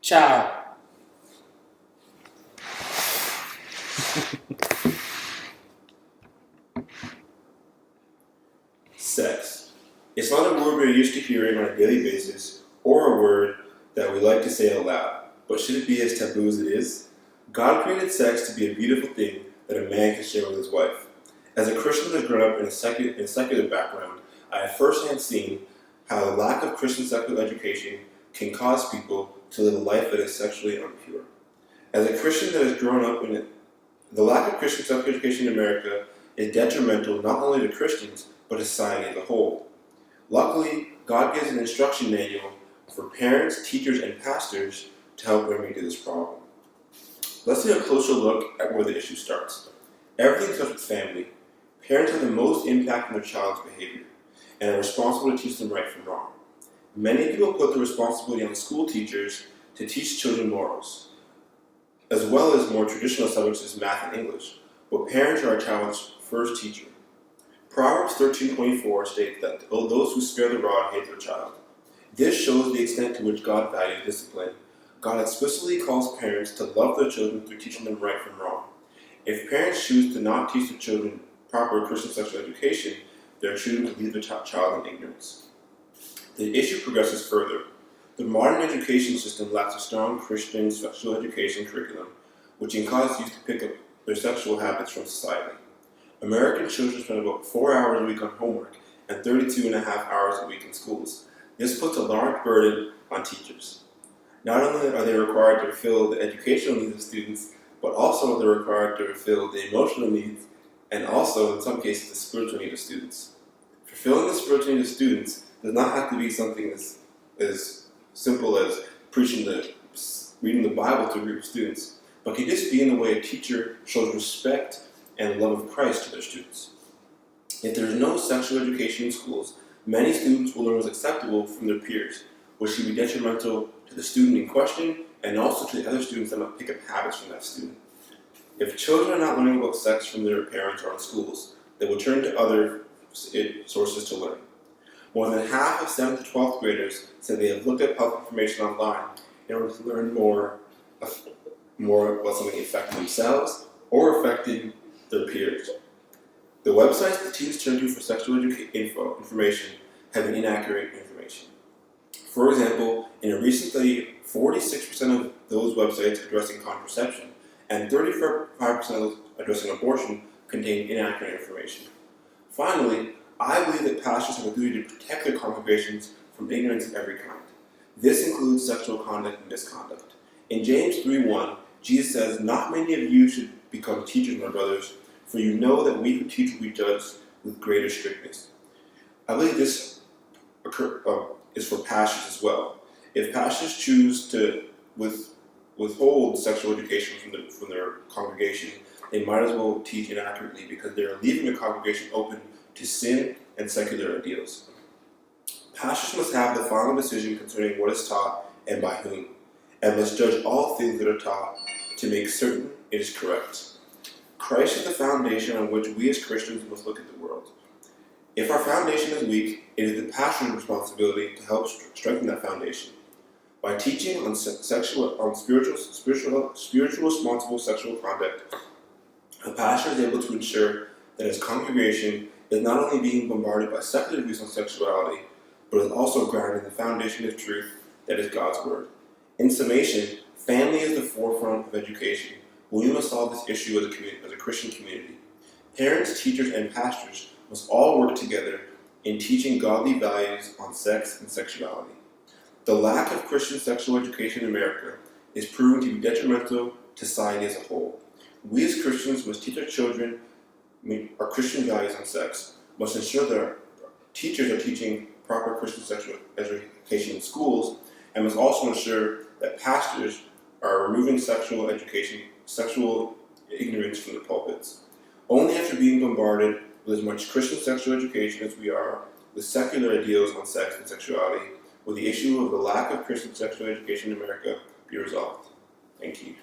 Ciao. Sex. It's not a word we're used to hearing on a daily basis, or a word that we like to say out loud. But should it be as taboo as it is? God created sex to be a beautiful thing that a man can share with his wife. As a Christian that has grown up in a secular background, I have firsthand seen how the lack of Christian sexual education can cause people to live a life that is sexually impure. As a Christian that has grown up in it, the lack of Christian sexual education in America is detrimental not only to Christians, but to society as a whole. Luckily, God gives an instruction manual for parents, teachers, and pastors to help remedy this problem. Let's take a closer look at where the issue starts. Everything starts with family. Parents have the most impact on their child's behavior and are responsible to teach them right from wrong. Many people put the responsibility on school teachers to teach children morals, as well as more traditional subjects as math and English, but parents are a child's first teacher. Proverbs 13:24 states that those who spare the rod hate their child. This shows the extent to which God values discipline. God explicitly calls parents to love their children through teaching them right from wrong. If parents choose to not teach their children proper Christian sexual education, they are choosing to leave their child in ignorance. The issue progresses further. The modern education system lacks a strong Christian sexual education curriculum, which can cause youth to pick up their sexual habits from society. American children spend about 4 hours a week on homework and 32.5 hours a week in schools. This puts a large burden on teachers. Not only are they required to fulfill the educational needs of students, but also they're required to fulfill the emotional needs and also, in some cases, the spiritual needs of students. Fulfilling the spiritual needs of students does not have to be something as simple as reading the Bible to a group of students, but can just be in the way a teacher shows respect and love of Christ to their students. If there is no sexual education in schools, many students will learn what's acceptable from their peers, which can be detrimental to the student in question and also to the other students that might pick up habits from that student. If children are not learning about sex from their parents or in schools, they will turn to other sources to learn. More than half of 7th to 12th graders said they have looked up health information online in order to learn more about something affecting themselves or affecting their peers. The websites the teens turn to for sexual information have inaccurate information. For example, in a recent study, 46% of those websites addressing contraception and 35% of those addressing abortion contain inaccurate information. Finally, I believe that pastors have a duty to protect their congregations from ignorance of every kind. This includes sexual conduct and misconduct. In James 3:1, Jesus says, "Not many of you should become teachers, my brothers, for you know that we who teach will be judged with greater strictness." I believe this is for pastors as well. If pastors choose to withhold sexual education from their congregation, they might as well teach inaccurately because they are leaving the congregation open to sin and secular ideals. Pastors must have the final decision concerning what is taught and by whom, and must judge all things that are taught to make certain it is correct. Christ is the foundation on which we as Christians must look at the world. If our foundation is weak, it is the pastor's responsibility to help strengthen that foundation. By teaching on spiritual responsible sexual conduct, a pastor is able to ensure that his congregation is not only being bombarded by secular views on sexuality, but is also grounded in the foundation of truth that is God's Word. In summation, family is the forefront of education. We must solve this issue as a Christian community. Parents, teachers, and pastors must all work together in teaching godly values on sex and sexuality. The lack of Christian sexual education in America is proven to be detrimental to society as a whole. We as Christians must teach our children our Christian values on sex, must ensure that our teachers are teaching proper Christian sexual education in schools, and must also ensure that pastors are removing sexual ignorance from the pulpits. Only after being bombarded with as much Christian sexual education as we are with secular ideals on sex and sexuality will the issue of the lack of Christian sexual education in America be resolved. Thank you.